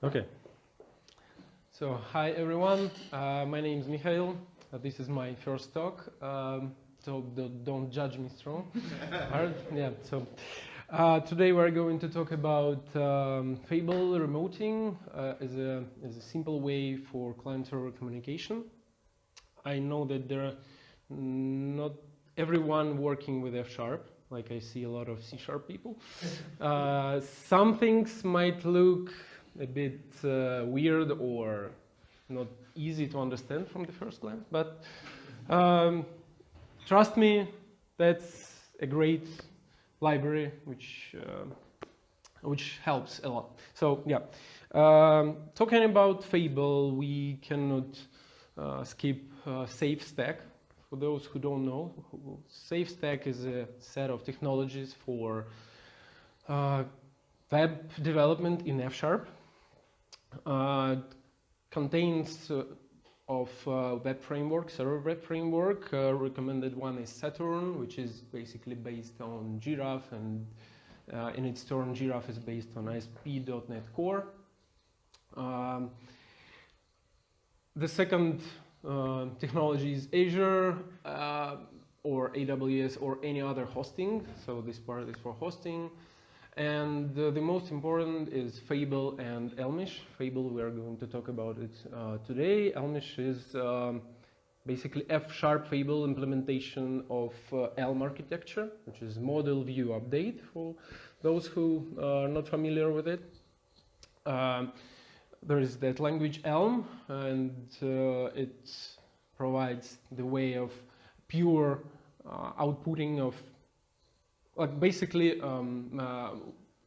Okay. So, hi everyone. My name is Mikhail. This is my first talk. So don't judge me strong. Hard. Yeah. So today we're going to talk about Fable.Remoting as a simple way for client-server communication. I know that there are not everyone working with F#. Like I see a lot of C# people. Some things might look a bit weird or not easy to understand from the first glance, but trust me, that's a great library which helps a lot. So yeah, talking about Fable, we cannot skip Safe Stack. For those who don't know, Safe Stack is a set of technologies for web development in F#. Contains of web framework, server web framework. Recommended one is Saturn, which is basically based on Giraffe, and in its turn, Giraffe is based on ASP.NET Core. The second technology is Azure or AWS or any other hosting. So this part is for hosting. And the most important is Fable and Elmish. Fable, we are going to talk about it today. Elmish is basically F# Fable implementation of Elm architecture, which is model view update for those who are not familiar with it. There is that language Elm, and it provides the way of pure outputting of, like basically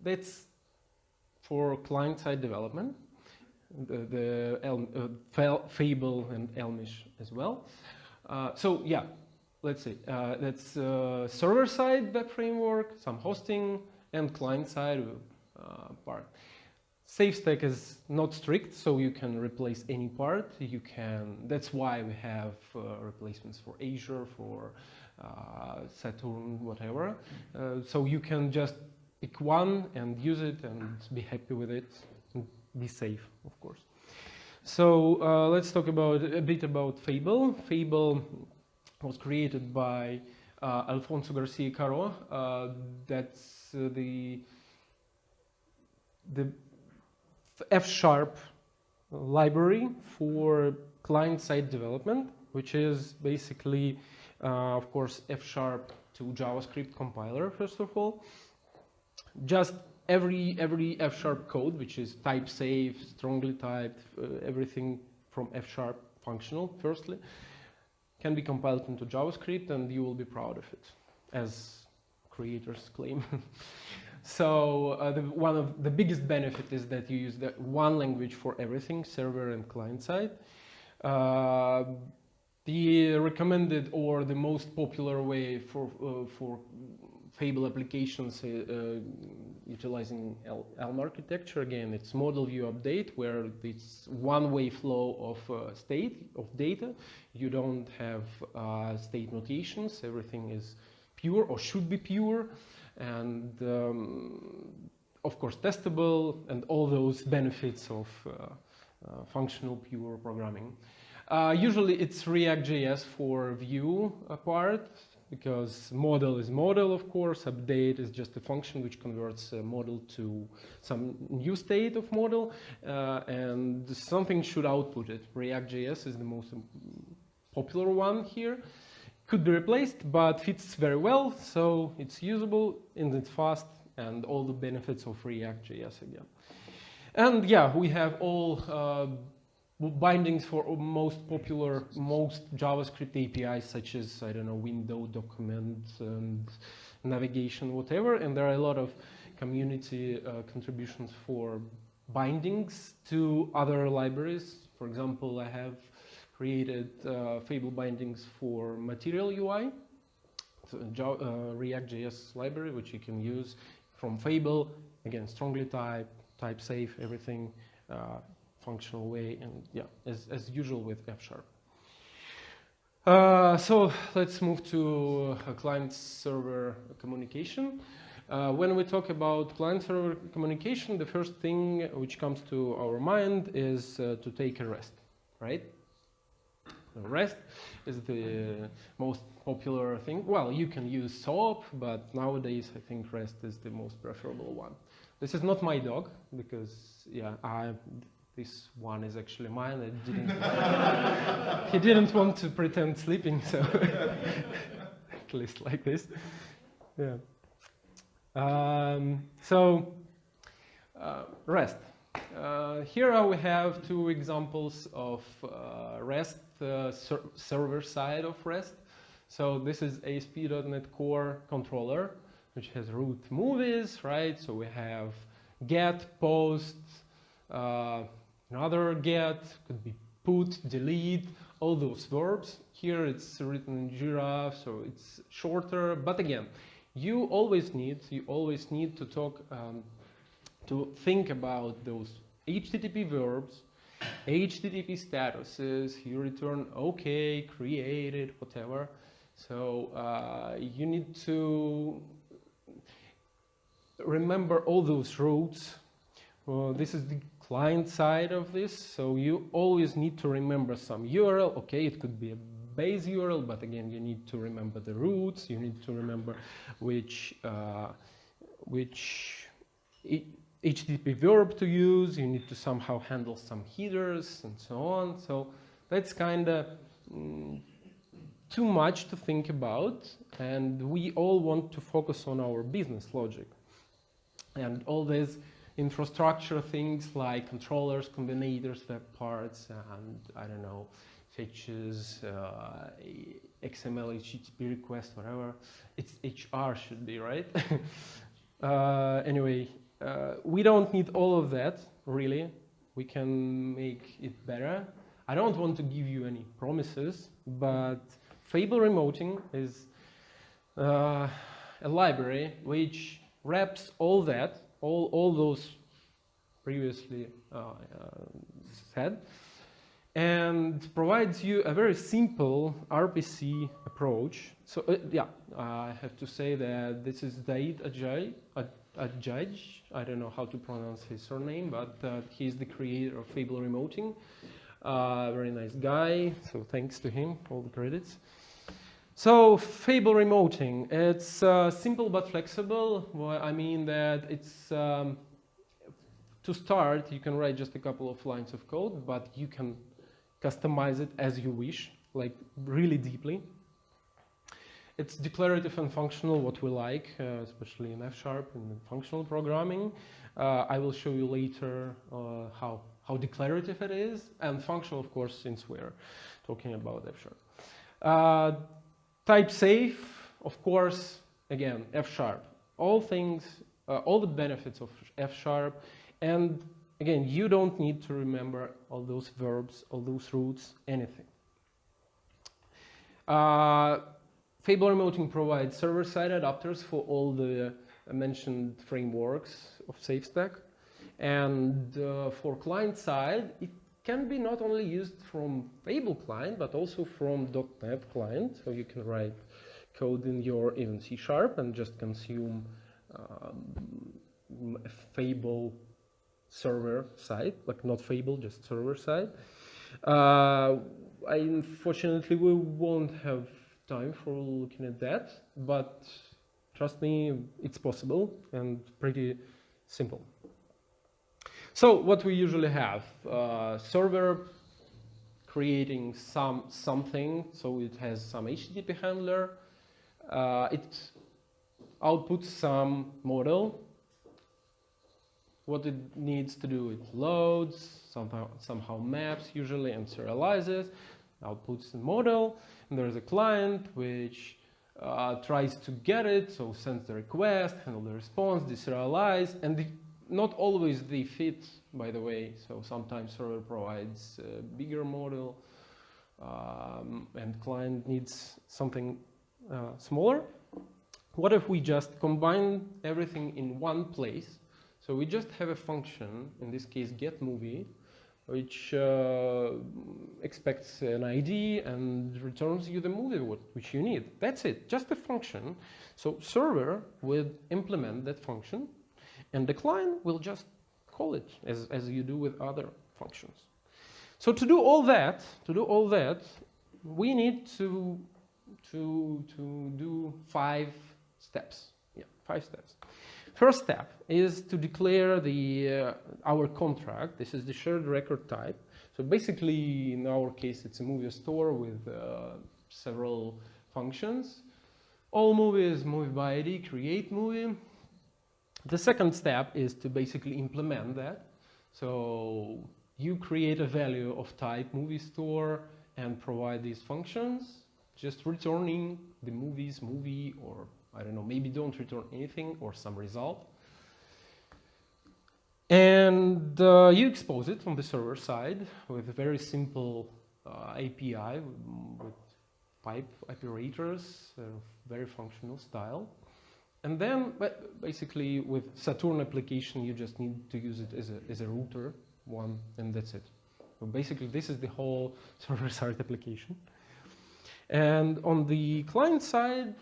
that's for client-side development, the Fable and Elmish as well. So yeah, let's see, that's server-side web framework, some hosting, and client-side part. Safe Stack is not strict, so you can replace any part. You can. That's why we have replacements for Azure, for Saturn, whatever. So you can just pick one and use it and be happy with it and be safe, of course. So let's talk about a bit about Fable. Fable was created by Alfonso Garcia Caro. That's the F# library for client-side development, which is basically, of course, F# to JavaScript compiler, first of all. Just every F# code, which is type safe, strongly typed, everything from F# functional, firstly, can be compiled into JavaScript, and you will be proud of it, as creators claim. So one of the biggest benefit is that you use the one language for everything, server and client side. The recommended or the most popular way for Fable applications utilizing Elm architecture, again, it's model view update, where it's one-way flow of state, of data. You don't have state notations. Everything is pure or should be pure. And of course testable, and all those benefits of functional pure programming. Usually it's React.js for Vue part, because model is model, of course. Update is just a function which converts a model to some new state of model, and something should output it. React.js is the most popular one here. Could be replaced, but fits very well, so it's usable and it's fast, and all the benefits of React.js again. And yeah, we have all bindings for most popular, most JavaScript APIs, such as, I don't know, window, document, and navigation, whatever. And there are a lot of community contributions for bindings to other libraries. For example, I have created Fable bindings for Material UI, React.js library, which you can use from Fable. Again, strongly typed, type safe, everything functional way, and yeah, as usual with F#. So let's move to client-server communication. When we talk about client-server communication, the first thing which comes to our mind is to take a REST, right? REST is the most popular thing. Well, you can use SOAP, but nowadays I think REST is the most preferable one. This is not my dog, because yeah, this one is actually mine. I didn't. He didn't want to pretend sleeping, so at least like this. Yeah. REST. Here we have two examples of REST, server side of REST. So this is ASP.NET Core controller, which has root movies, right? So we have get, post, another get, could be put, delete, all those verbs. Here it's written in Jira, so it's shorter. But again, you always need to talk, to think about those HTTP verbs, HTTP statuses. You return OK, created, whatever. So you need to remember all those routes. This is the client side of this, so you always need to remember some URL. Okay, it could be a base URL, but again, you need to remember the routes. You need to remember which HTTP verb to use. You need to somehow handle some headers and so on. So that's kind of too much to think about, and we all want to focus on our business logic. And all these infrastructure things like controllers, combinators, web parts, and I don't know, fetches, XML, HTTP request, whatever. It's HR should be, right? Anyway, we don't need all of that, really. We can make it better. I don't want to give you any promises, but Fable.Remoting is a library which wraps all that, all those previously said, and provides you a very simple RPC approach. So yeah, I have to say that this is Daid Ajaj. I don't know how to pronounce his surname, but he's the creator of Fable.Remoting. Very nice guy, so thanks to him, all the credits. So Fable.Remoting, it's simple but flexible. Well, I mean that it's, to start, you can write just a couple of lines of code, but you can customize it as you wish, like really deeply. It's declarative and functional, what we like, especially in F# and functional programming. I will show you later how declarative it is, and functional, of course, since we're talking about F#. Type safe, of course, again, F#. All things, all the benefits of F#, and again, you don't need to remember all those verbs, all those roots, anything. Fable.Remoting provides server-side adapters for all the mentioned frameworks of SafeStack. And for client-side, it can be not only used from Fable client, but also from .NET client. So you can write code in your even C# and just consume a Fable server side, like not Fable, just server side. Unfortunately, we won't have time for looking at that, but trust me, it's possible and pretty simple. So what we usually have, server creating something, so it has some HTTP handler, it outputs some model. What it needs to do, it loads, somehow maps usually and serializes, outputs the model, and there's a client which tries to get it, so sends the request, handle the response, deserialize, and not always they fit, by the way, so sometimes server provides a bigger model and client needs something smaller. What if we just combine everything in one place? So we just have a function, in this case getMovie, which expects an ID and returns you the movie which you need. That's it, just a function. So server will implement that function, and the client will just call it as you do with other functions. So to do all that, we need to do 5 steps. Yeah, 5 steps. First step is to declare our contract. This is the shared record type. So basically, in our case, it's a movie store with several functions. All movies, movie by ID, create movie. The second step is to basically implement that. So you create a value of type movie store and provide these functions, just returning the movie, or I don't know, maybe don't return anything or some result. And you expose it on the server side with a very simple API with pipe operators, very functional style. And then basically with Saturn application, you just need to use it as a router one, and that's it. So basically this is the whole server-side application. And on the client side,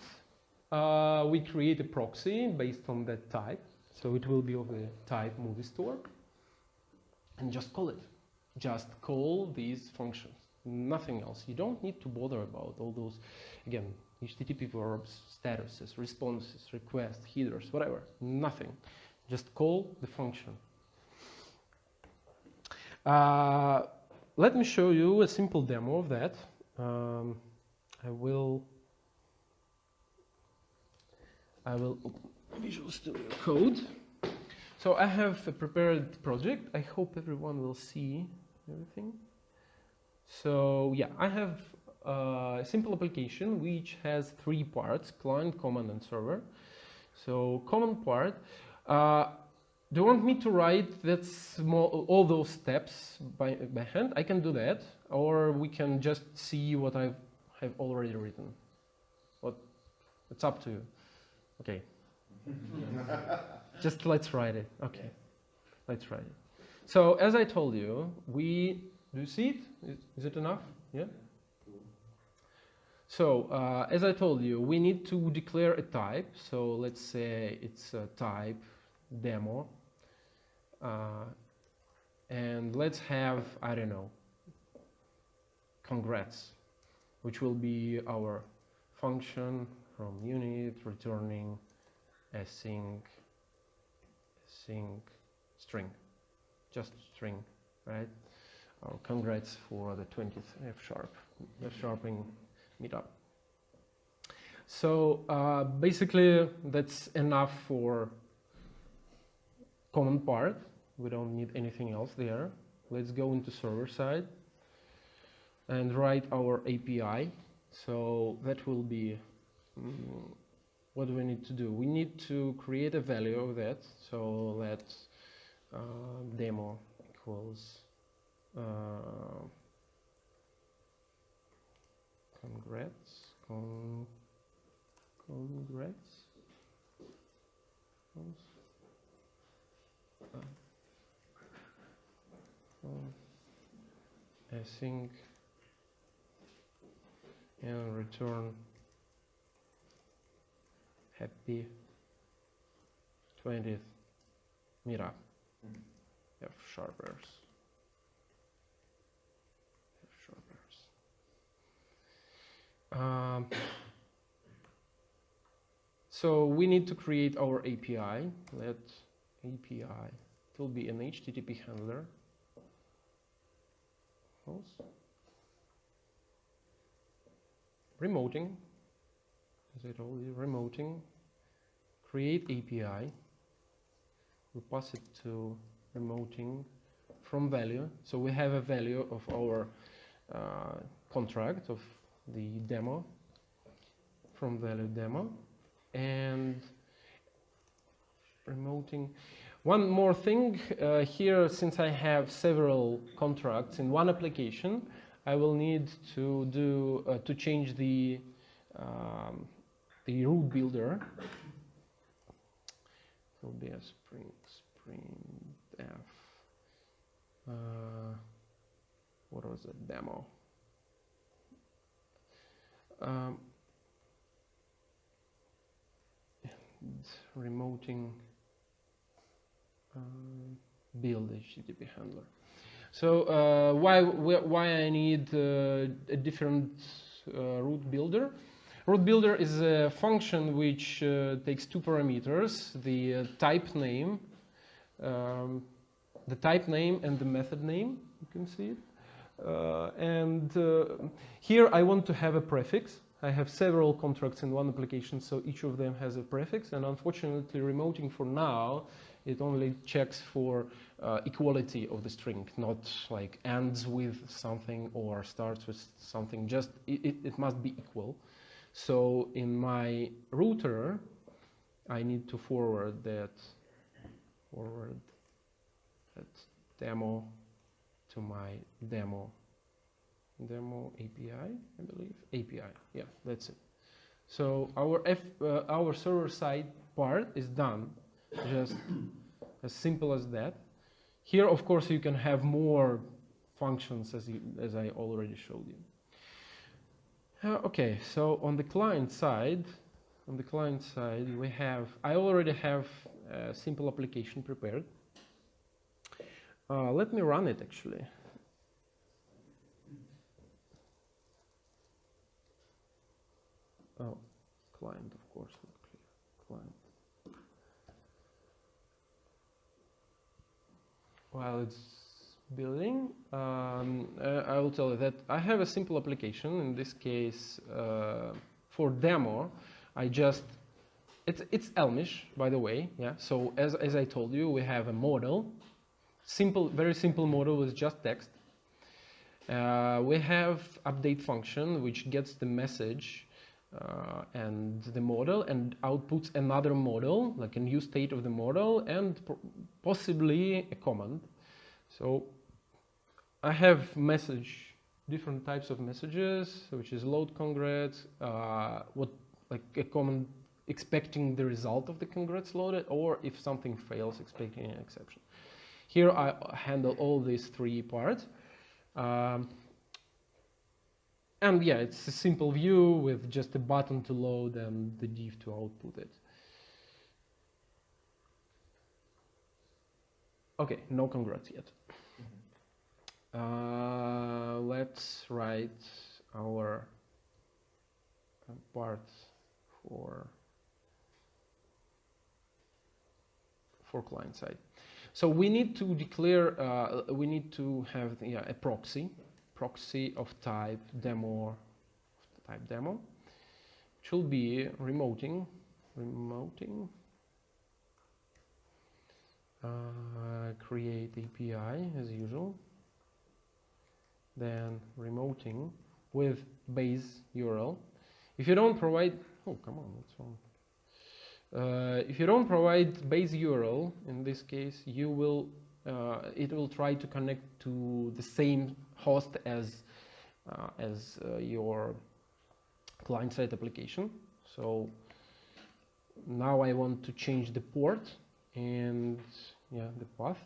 we create a proxy based on that type. So it will be of the type movie store. And just call it. Just call these functions. Nothing else. You don't need to bother about all those, again, HTTP verbs, statuses, responses, requests, headers, whatever. Nothing. Just call the function. Let me show you a simple demo of that. I will open Visual Studio Code. So I have a prepared project. I hope everyone will see everything. So yeah, I have a simple application which has 3 parts: client, command, and server. So common part. Do you want me to write that all those steps by hand? I can do that, or we can just see what I have already written. It's up to you. Okay. Just let's write it. Okay. Let's write it. So as I told you, do you see it? Is it enough? Yeah? So as I told you, we need to declare a type. So let's say it's a type demo. And let's have, I don't know, congrats, which will be our function from unit returning async string, just string, right? Our congrats for the 20th FSharping meetup. So basically that's enough for common part. We don't need anything else there. Let's go into server side and write our API. So that will be, what do we need to do? We need to create a value of that. So let's demo equals congrats. Async and return happy 20th meetup. FSharpers. So we need to create our API. Let API, it will be an HTTP handler. Remoting, as I told you, remoting, create API, we pass it to remoting from value. So we have a value of our contract of the demo, from value demo, and remoting. One more thing here, since I have several contracts in one application, I will need to do to change the root builder. It will be a spring def was a demo. Remoting build HTTP handler. So why I need a different root builder? Root builder is a function which takes two parameters: the type name and the method name. You can see it. Here I want to have a prefix. I have several contracts in one application, so each of them has a prefix. And unfortunately, remoting for now, it only checks for equality of the string, not like ends with something or starts with something. Just it must be equal. So in my router, I need to forward that demo to my demo API, I believe. API, yeah, that's it. So our server side part is done, just as simple as that. Here, of course, you can have more functions as I already showed you. Okay, so on the client side, I already have a simple application prepared. Let me run it actually. Oh, client, of course, not clear. Client. While it's building, I will tell you that I have a simple application. In this case, for demo, it's Elmish, by the way. Yeah. So as I told you, we have a model, very simple model with just text. We have update function which gets the message and the model and outputs another model, like a new state of the model and possibly a command. So I have different types of messages, which is load congrats, like a command expecting the result of the congrats loaded, or if something fails, expecting an exception. Here I handle all these three parts. And yeah, it's a simple view with just a button to load and the div to output it. Okay, no congrats yet. Let's write our part for client side. So we need to declare, we need to have a proxy of type demo, which will be remoting, create API as usual, then remoting with base URL. If you don't provide, oh come on, what's wrong? If you don't provide base URL, in this case, you will it will try to connect to the same host as your client-side application. So now I want to change the port and the path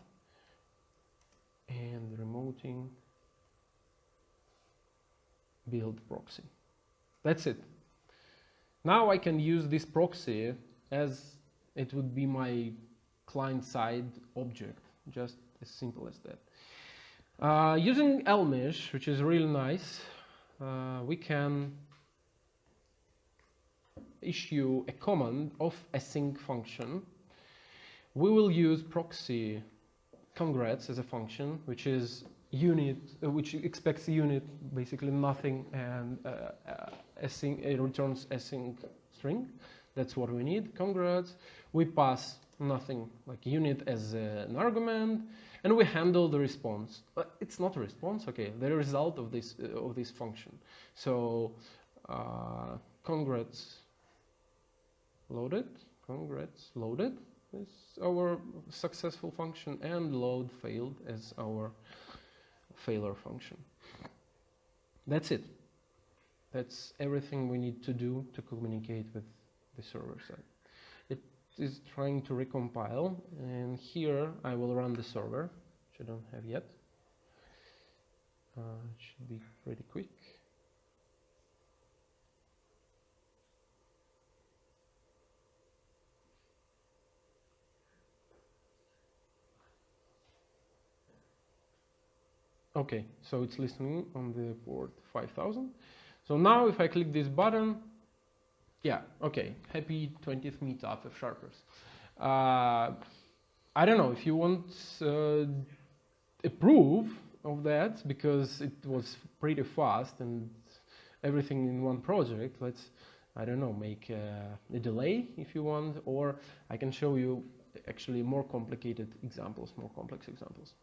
and remoting build proxy. That's it. Now I can use this proxy as it would be my client-side object, just as simple as that. Using Elmish, which is really nice, we can issue a command of async function. We will use proxy congrats as a function, which is unit, which expects a unit, basically nothing, and it returns async string. That's what we need. Congrats. We pass nothing, like unit as an argument, and we handle the response. It's not a response, okay? The result of this function. So congrats loaded is our successful function, and load failed as our failure function. That's it. That's everything we need to do to communicate with the server side. It is trying to recompile, and here I will run the server, which I don't have yet. It should be pretty quick. Okay, so it's listening on the port 5000. So now if I click this button, yeah, okay, happy 20th meetup of Sharpers. I don't know if you want a proof of that, because it was pretty fast and everything in one project. Let's, I don't know, make a delay if you want, or I can show you actually more complicated examples, more complex examples.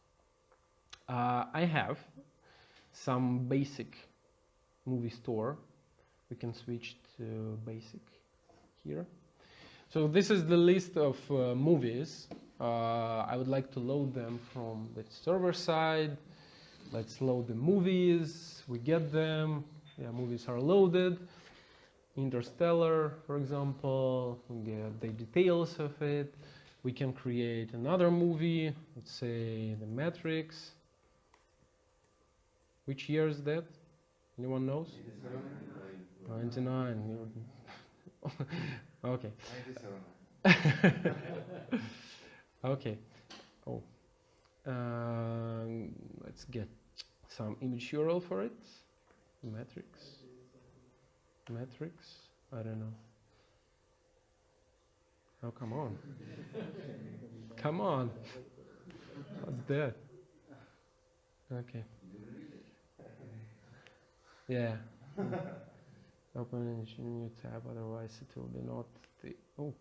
I have some basic movie store. We can switch to basic here. So this is the list of movies. I would like to load them from the server side. Let's load the movies. We get them. Yeah, movies are loaded. Interstellar, for example. We get the details of it. We can create another movie. Let's say The Matrix. Which year is that? Anyone knows? 99. Okay. 97. Okay. Oh. Let's get some image URL for it. Matrix. I don't know. Oh, come on. Come on. What's that? Okay. Yeah. Open a new tab, otherwise it will be not the. Oh.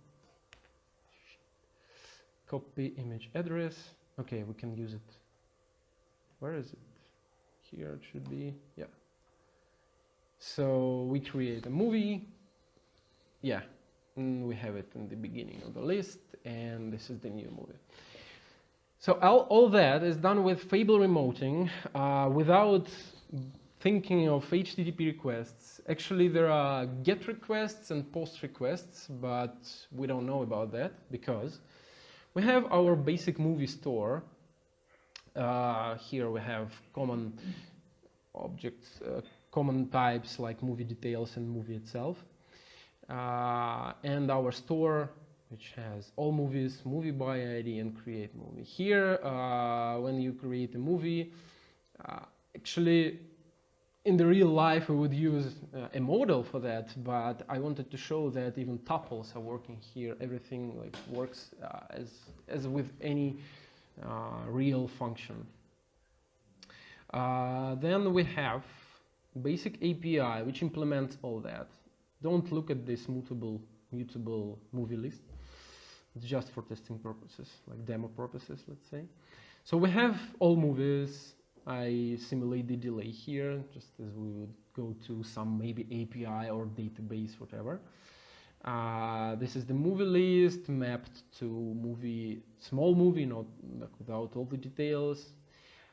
Copy image address. Okay, we can use it. Where is it? Here it should be. Yeah. So we create a movie. Yeah. We have it in the beginning of the list, and this is the new movie. So all that is done with Fable.Remoting without thinking of HTTP requests. Actually, there are GET requests and POST requests, but we don't know about that because we have our basic movie store. Here we have common objects, common types like movie details and movie itself. And our store, which has all movies, movie by ID, and create movie. Here, when you create a movie, actually, in the real life, we would use a model for that, but I wanted to show that even tuples are working here. Everything like works as with any real function. Then we have basic API, which implements all that. Don't look at this mutable movie list. It's just for testing purposes, like demo purposes, let's say. So we have all movies. I simulate the delay here, just as we would go to some maybe API or database, whatever. This is the movie list mapped to movie, small movie, not without all the details,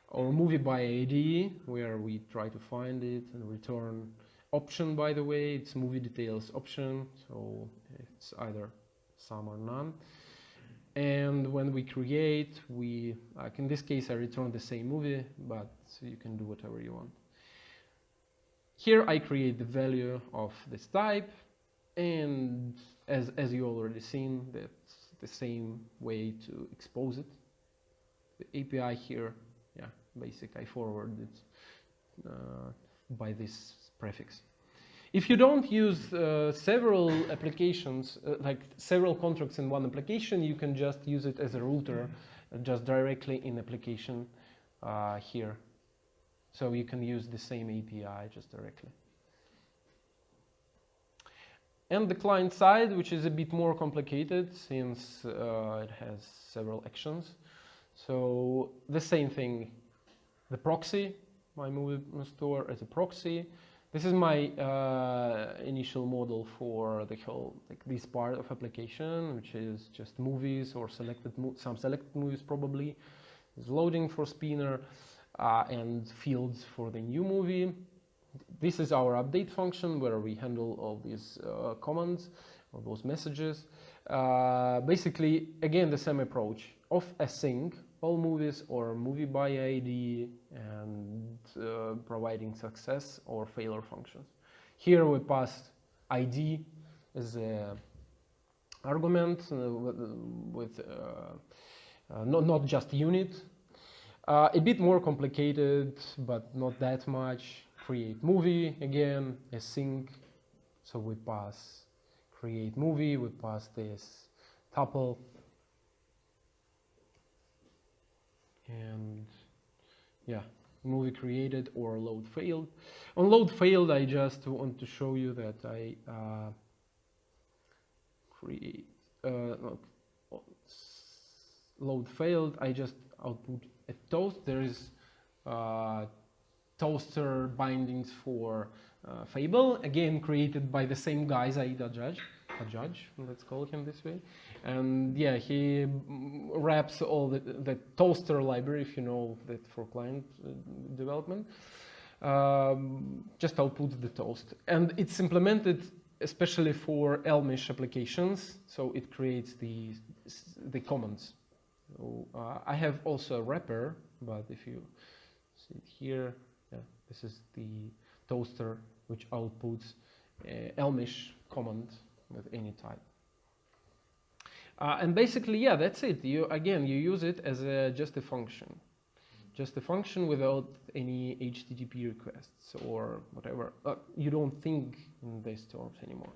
or movie by ID, where we try to find it and return option. By the way, it's movie details option, so it's either some or none. And when we create, like in this case, I return the same movie, but you can do whatever you want. Here I create the value of this type, and as you already seen, that's the same way to expose it. The API here, yeah, basic, I forward it by this prefix. If you don't use several applications, like several contracts in one application, you can just use it as a router, just directly in application here. So you can use the same API just directly. And the client side, which is a bit more complicated since it has several actions. So the same thing, the proxy, my movie store as a proxy. This is my initial model for the whole, like this part of application, which is just movies or some selected movies probably. It's loading for spinner and fields for the new movie. This is our update function where we handle all these commands or those messages. Basically, again, the same approach of async all movies or movie by ID and providing success or failure functions. Here we pass ID as a argument with not just unit. A bit more complicated, but not that much. Create movie again, async. So we pass create movie, we pass this tuple, and yeah, movie created or load failed. On load failed, I just want to show you that I create load failed. I just output a toast. There is toaster bindings for Fable, again created by the same guys, Judge, let's call him this way. And yeah, he wraps all the toaster library, if you know that for client development, just outputs the toast. And it's implemented especially for Elmish applications, so it creates the commands. So, I have also a wrapper, but if you see it here, yeah, this is the toaster which outputs Elmish command with any type. And basically, yeah, that's it. You use it as just a function without any HTTP requests or whatever. You don't think in these terms anymore.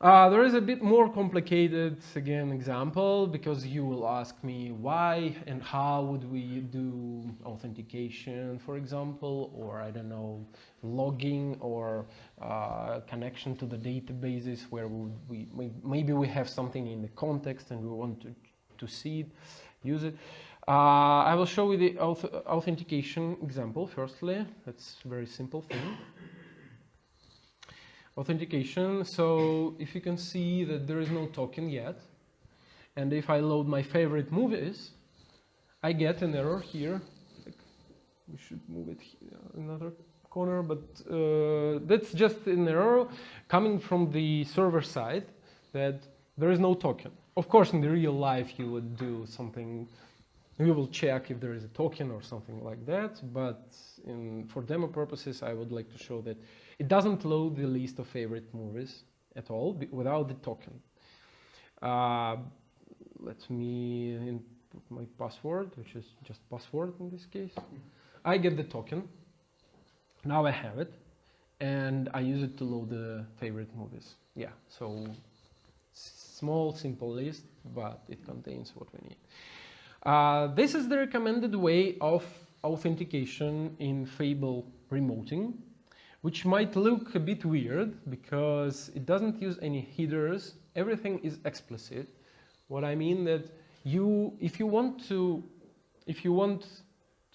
There is a bit more complicated, again, example, because you will ask me why and how would we do authentication, for example, or I don't know, logging or connection to the databases where maybe we have something in the context and we want to see it, use it. I will show you the authentication example firstly. That's a very simple thing. Authentication, so if you can see that there is no token yet, and if I load my favorite movies, I get an error here. We should move it here, another corner, but that's just an error coming from the server side that there is no token. Of course, in the real life, you would do something, you will check if there is a token or something like that, but for demo purposes, I would like to show that it doesn't load the list of favorite movies at all without the token. Let me input my password, which is just password in this case. I get the token. Now I have it, and I use it to load the favorite movies. Yeah, so small, simple list, but it contains what we need. This is the recommended way of authentication in Fable.Remoting, which might look a bit weird because it doesn't use any headers. Everything is explicit. What I mean that if you want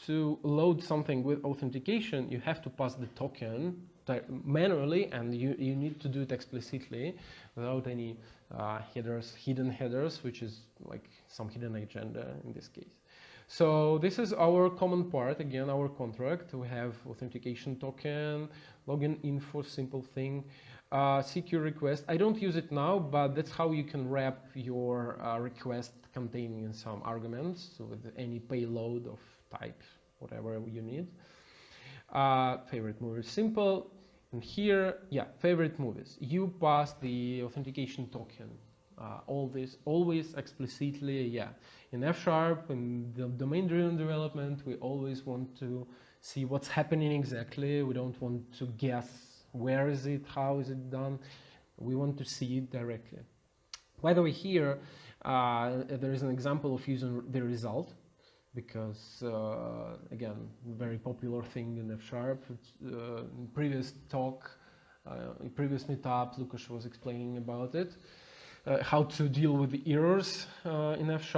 to load something with authentication, you have to pass the token manually, and you need to do it explicitly without any hidden headers, which is like some hidden agenda in this case. So this is our common part, again, our contract. We have authentication token, login info, simple thing, secure request. I don't use it now, but that's how you can wrap your request containing some arguments with any payload of type, whatever you need. Favorite movies, simple. And here, yeah, favorite movies. You pass the authentication token. All this always explicitly, yeah. In F#, in the domain-driven development, we always want to see what's happening exactly. We don't want to guess where is it, how is it done. We want to see it directly. By the way, here there is an example of using the result, because again, very popular thing in F#. In previous talk, in previous meetup, Lukasz was explaining about it. How to deal with the errors in F#.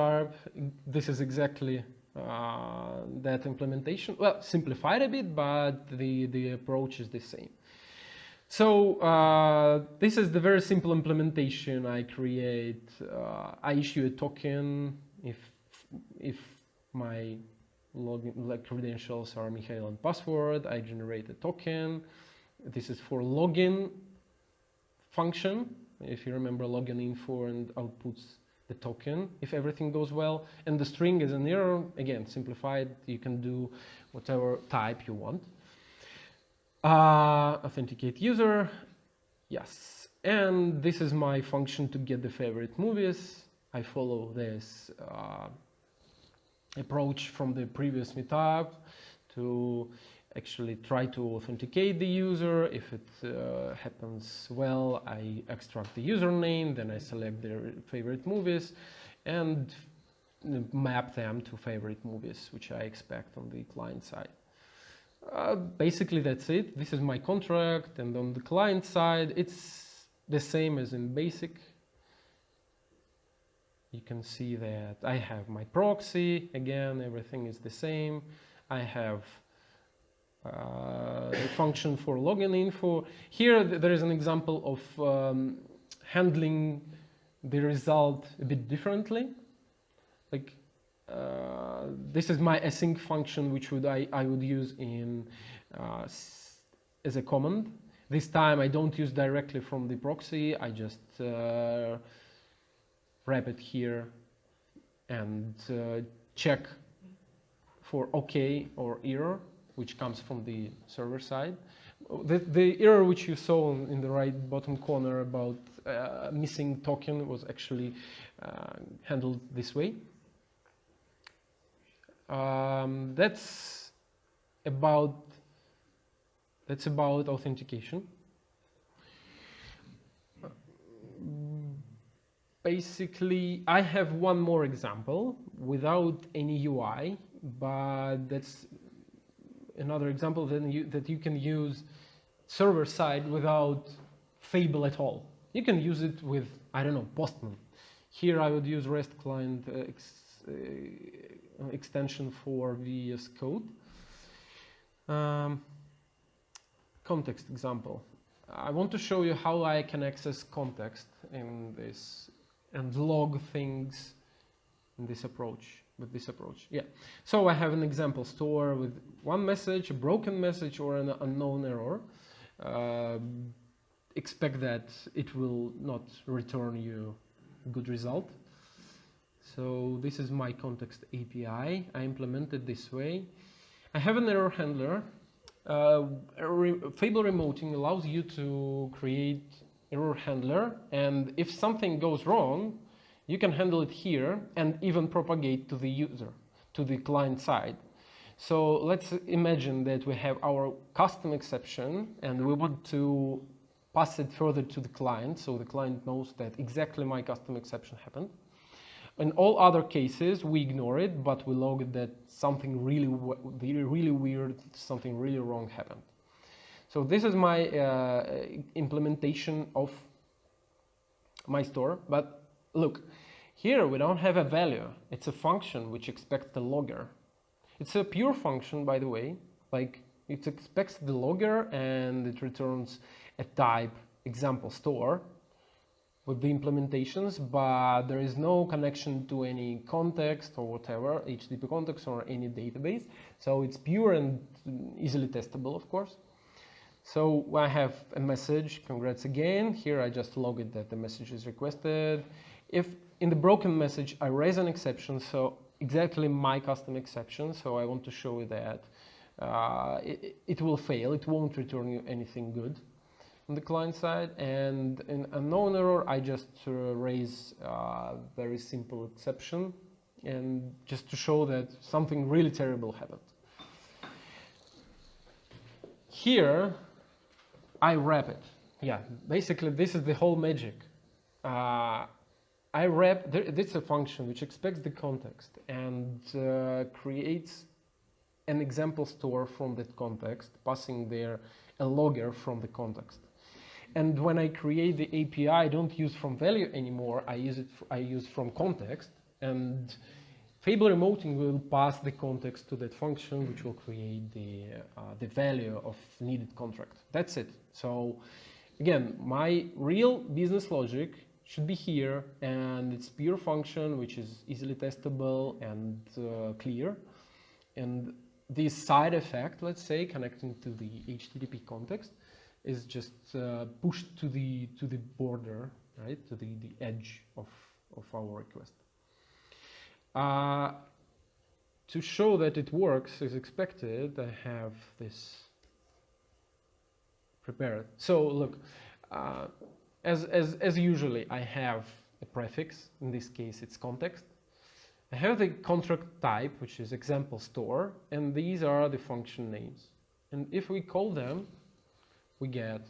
This is exactly that implementation. Well, simplified a bit, but the approach is the same. So this is the very simple implementation I create. I issue a token if my login credentials are Mikhail and password. I generate a token. This is for login function. If you remember, login info and outputs the token if everything goes well. And the string is an error. Again, simplified. You can do whatever type you want. Authenticate user, yes. And this is my function to get the favorite movies. I follow this approach from the previous meetup to actually try to authenticate the user. If it happens well, I extract the username, then I select their favorite movies and map them to favorite movies, which I expect on the client side. Basically, that's it. This is my contract, and on the client side, it's the same as in basic. You can see that I have my proxy. Again, everything is the same. I have a function for login info. Here, there is an example of handling the result a bit differently. Like, this is my async function, which I would use in as a command. This time I don't use directly from the proxy. I just wrap it here and check for OK or error, which comes from the server side. The error which you saw in the right bottom corner about missing token was actually handled this way. That's about authentication. Basically, I have one more example without any UI, but that's another example that you can use server side without Fable at all. You can use it with, I don't know, Postman. Here I would use REST client extension for VS Code. Context example. I want to show you how I can access context in this and log things in this approach, with this approach. Yeah. So I have an example store with one message, a broken message, or an unknown error. Expect that it will not return you a good result. So this is my context API. I implemented this way. I have an error handler. Fable.Remoting allows you to create error handler, and if something goes wrong, you can handle it here and even propagate to the user, to the client side. So let's imagine that we have our custom exception and we want to pass it further to the client, so the client knows that exactly my custom exception happened. In all other cases, we ignore it, but we log that something really weird, something really wrong happened. So this is my implementation of my store. But look, here we don't have a value. It's a function which expects the logger. It's a pure function, by the way. Like, it expects the logger and it returns a type example store with the implementations, but there is no connection to any context or whatever, HTTP context or any database. So it's pure and easily testable, of course. So I have a message, congrats again. Here I just log it that the message is requested. If in the broken message I raise an exception, so exactly my custom exception, so I want to show you that it will fail, it won't return you anything good on the client side. And in unknown error, I just raise very simple exception, and just to show that something really terrible happened. Here, I wrap it. Yeah, basically this is the whole magic. I wrap, this is a function which expects the context and creates an example store from that context, passing there a logger from the context. And when I create the API, I don't use from value anymore. I use from context, and Fable.Remoting will pass the context to that function, which will create the value of needed contract. That's it. So again, my real business logic should be here, and it's pure function, which is easily testable and clear. And this side effect, let's say, connecting to the HTTP context, is just pushed to the border, right, to the edge of our request. to show that it works as expected, I have this prepared. So look, as usually, I have a prefix. In this case, it's context. I have the contract type, which is example store, and these are the function names. And if we call them, we get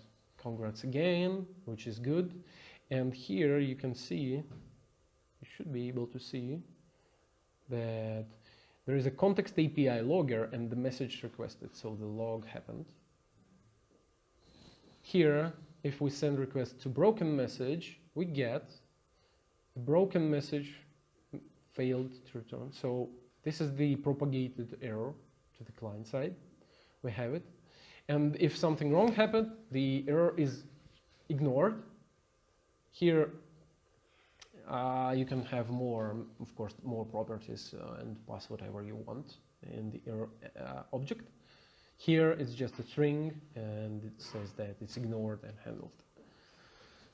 congrats again, which is good. And here you can see, you should be able to see that there is a context API logger and the message requested, so the log happened. Here, if we send request to broken message, we get a broken message failed to return. So this is the propagated error to the client side. We have it. And if something wrong happened, the error is ignored. Here, you can have more, of course, more properties and pass whatever you want in the error object. Here, it's just a string, and it says that it's ignored and handled.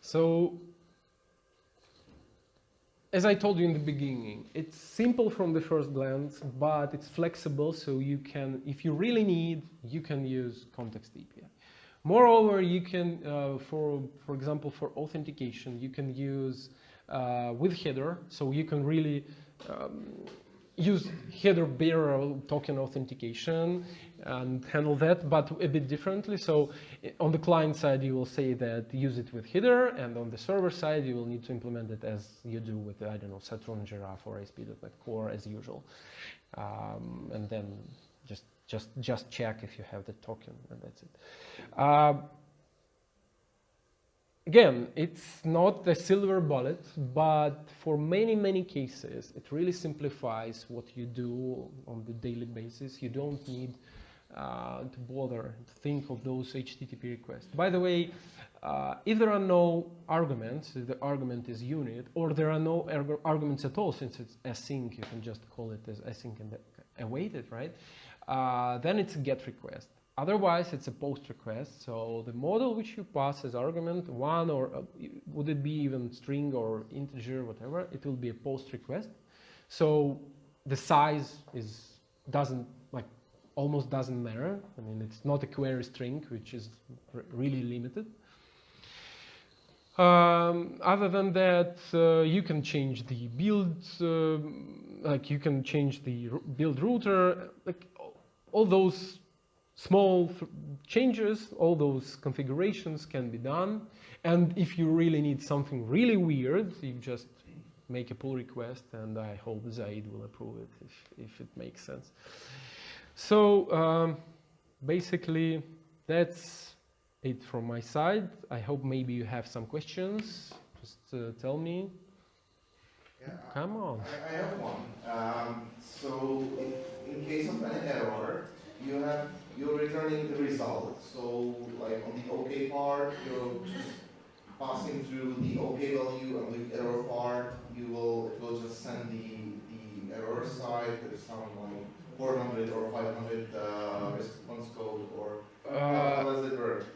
So, as I told you in the beginning, it's simple from the first glance, but it's flexible, so you can, if you really need, you can use context API. Moreover, you can, for example, for authentication, you can use with header, so you can really use header bearer token authentication and handle that, but a bit differently. So on the client side, you will say that use it with header, and on the server side, you will need to implement it as you do with, I don't know, Saturn, Giraffe, or ASP.NET Core as usual. And then just check if you have the token, and that's it. Again, it's not a silver bullet, but for many cases, it really simplifies what you do on the daily basis. You don't need to bother to think of those HTTP requests. By the way, if there are no arguments, if the argument is unit, or there are no arguments at all, since it's async, you can just call it as async and awaited, right? Then it's a GET request. Otherwise, it's a POST request. So the model which you pass as argument, one or would it be even string or integer, whatever, it will be a POST request. So the size almost doesn't matter. I mean, it's not a query string, which is really limited. Other than that, you can change the build, you can change the build router, all those small changes, all those configurations can be done. And if you really need something really weird, you just make a pull request, and I hope Zaid will approve it if it makes sense. So basically, that's it from my side. I hope maybe you have some questions. Just tell me. Yeah, Come on. I have one. So in case of an error, you're returning the result. So like on the OK part, you're just passing through the OK value, and the error part, it will just send the error side with some like 400 or 500 response code, or how does it work?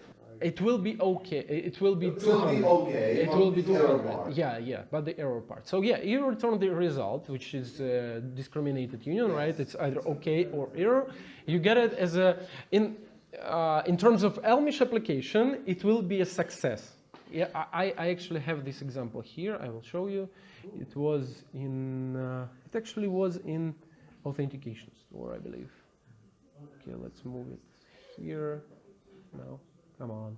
It will be okay. It will be 200. It will be okay. It will be the error 200. part. Yeah, but the error part. So yeah, you return the result, which is discriminated union, right? It's either okay or error. You get it as in terms of Elmish application, it will be a success. Yeah, I actually have this example here. I will show you. It was in. It actually was in authentication store, I believe. Okay, let's move it here. No. Come on.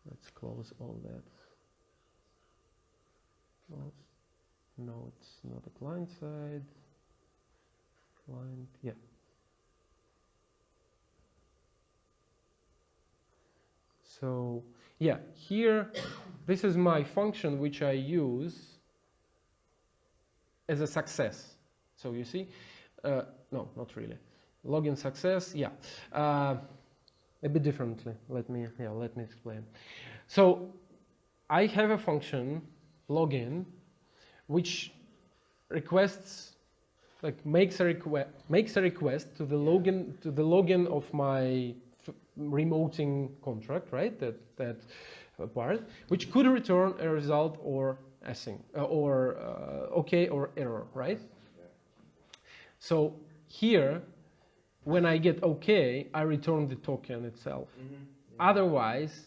Let's close all that. No, it's not a client side. Client, yeah. So, yeah, here, this is my function which I use as a success. So you see, no, not really. Login success, yeah. A bit differently. Let me explain. So I have a function login which requests, makes a request to the login of my remoting contract, right? That part, which could return a result or async or okay or error, right? So here, when I get OK, I return the token itself. Otherwise,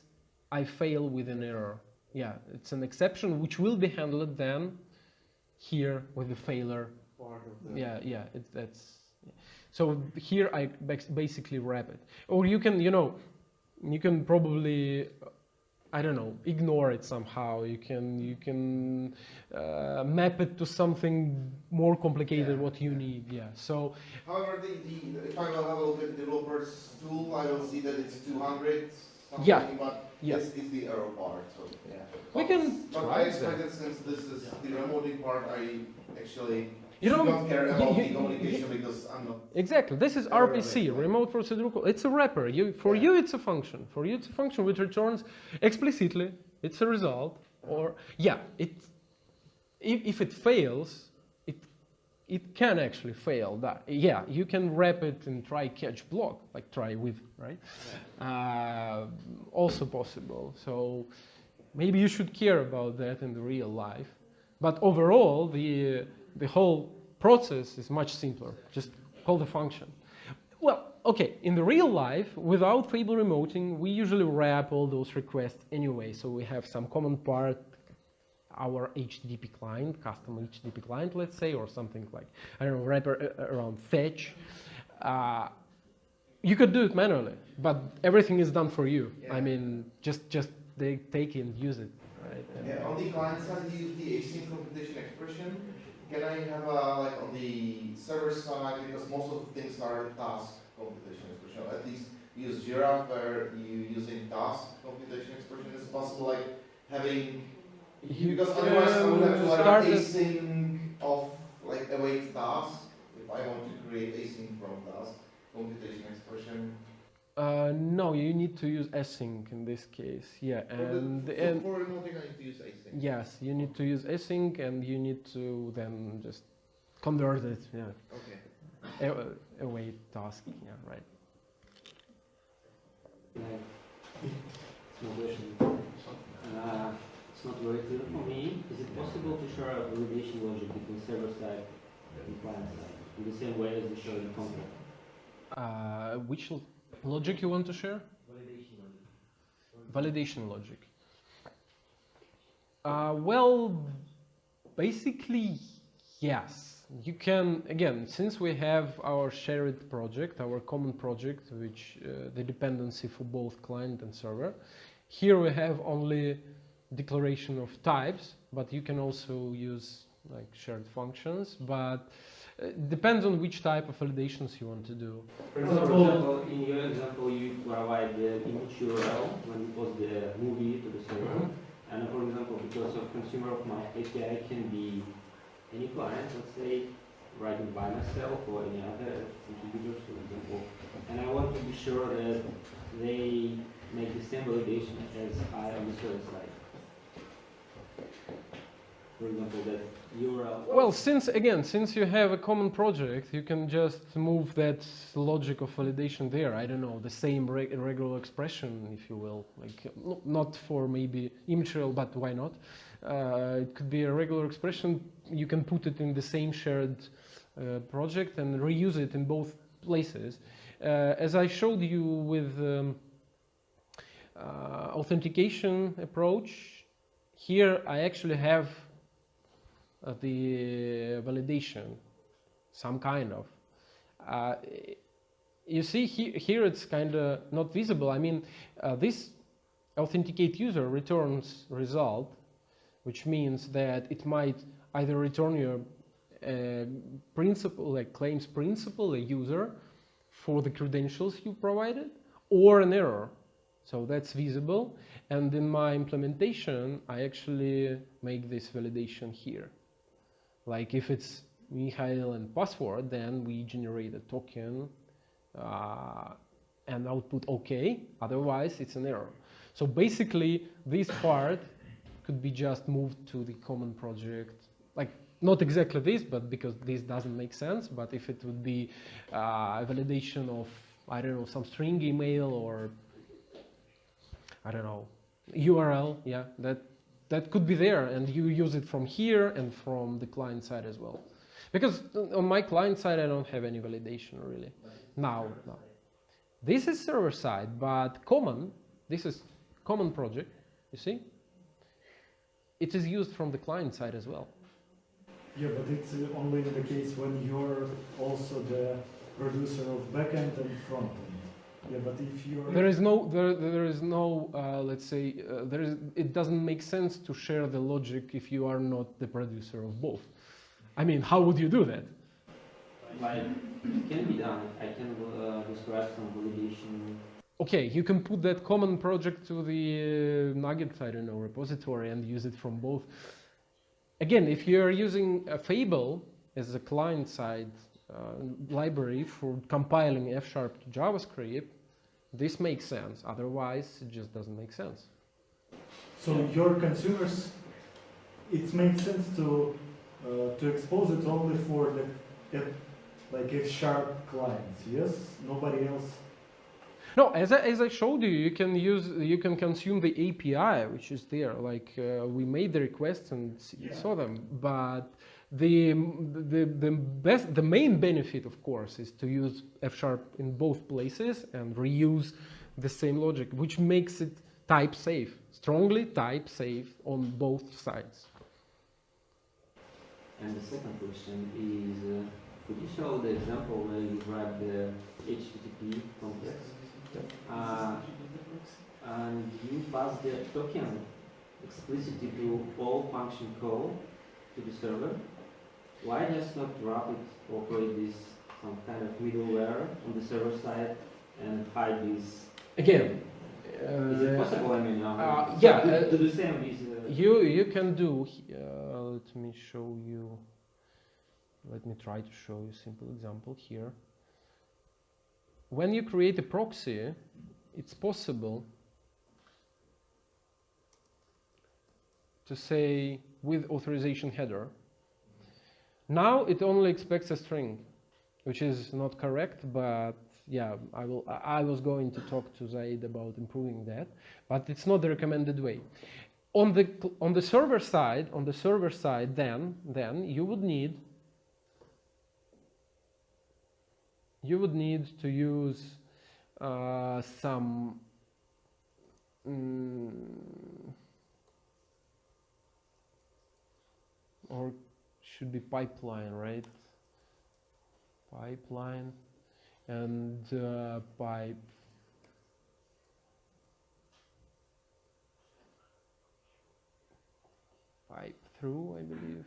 I fail with an error. Yeah, it's an exception which will be handled then here with the failure. Part of the Yeah, that's. So here I basically wrap it. Or you can, you can probably, I don't know, ignore it somehow. You can map it to something more complicated what you need. Yeah. So. However, if I will have a look at the developer's tool, I will see that it's 200 something, Yeah. but Yeah. this is the error part. So yeah. We can But try I that. expected, since this is the remoting part, I actually You should don't- not care about you- the communication because I'm not. Exactly. This is Error RPC, rate, right. remote procedural call. It's a wrapper. For you, it's a function. For you, it's a function which returns explicitly. It's a result. Or if it fails, it can actually fail. That you can wrap it in try catch block, like try with, right? Also possible. So maybe you should care about that in the real life. But overall, the whole process is much simpler. Just call the function. Well, okay, in the real life, without Fable.Remoting, we usually wrap all those requests anyway. So we have some common part, our HTTP client, custom HTTP client, let's say, or something like, I don't know, wrapper around fetch. You could do it manually, but everything is done for you. Yeah. I mean, just they take it and use it, right? And Yeah, on the client side, you use the async computation expression. Can I have like on the server side, because most of the things are task computation expression, at least use Jira where you using task computation expression. Is it possible like having, because otherwise I would have to like start async of like await task if I want to create async from task computation expression. no, you need to use async in this case. Yeah, and For remoting I need to use async. yes, you need to use async, and you need to then just convert it. Yeah, Okay. await task. Yeah, right. Small question. It's not very clear for me. Is it possible to share a validation logic between server side and client side in the same way as we show in contract? Which logic you want to share? Validation logic. Validation logic. Well, basically, yes. You can, again, since we have our shared project, our common project, which the dependency for both client and server, here we have only declaration of types, but you can also use like shared functions, but it depends on which type of validations you want to do. For example, in your example, you provide the image URL when you post the movie to the server. And for example, because of consumer of my API can be any client, let's say, writing by myself or any other contributors, for example. And I want to be sure that they make the same validation as I on the server side. For example, that URL. Well, since you have a common project, you can just move that logic of validation there. I don't know, the same regular expression, if you will. Like not for maybe immaterial, but why not? It could be a regular expression. You can put it in the same shared project and reuse it in both places. As I showed you with authentication approach, here I actually have the validation, some kind of. You see here it's kind of not visible. I mean, this authenticate user returns result, which means that it might either return your principal, like claims principal, a user, for the credentials you provided, or an error. So that's visible. And in my implementation, I actually make this validation here. Like if it's Mikhail and password, then we generate a token and output OK. Otherwise, it's an error. So basically, this part could be just moved to the common project. Like not exactly this, but because this doesn't make sense. But if it would be a validation of, I don't know, some string email or I don't know, URL, yeah, that could be there, and you use it from here and from the client side as well. Because on my client side, I don't have any validation really. Now. This is server side, but common, this is common project, you see? It is used from the client side as well. Yeah, but it's only in the case when you're also the producer of backend and frontend. Yeah, but if you're... There is no, let's say, it doesn't make sense to share the logic if you are not the producer of both. I mean, how would you do that? Like, it can be done. I can describe some validation. Okay, you can put that common project to the Nugget, I don't know, repository and use it from both. Again, if you're using a Fable as a client-side library for compiling F# to JavaScript, this makes sense. Otherwise, it just doesn't make sense. So your consumers, it makes sense to expose it only for the like F# clients, yes? Nobody else? No, as I showed you, you can consume the API, which is there. Like we made the requests and saw them, but the main benefit, of course, is to use F# in both places and reuse the same logic, which makes it type safe, strongly type safe on both sides. And the second question is, could you show the example where you write the HTTP context and you pass the token explicitly to all function call to the server? Why just not wrap it or create this some kind of middleware on the server side and hide this? Again, is it possible? I mean, yeah, do the same with. You can do. Let me show you. Let me try to show you a simple example here. When you create a proxy, it's possible to say with authorization header. Now it only expects a string, which is not correct, but yeah, I was going to talk to Zaid about improving that, but it's not the recommended way. On the server side, then you would need to use some or should be pipeline, right? Pipeline and pipe through, I believe.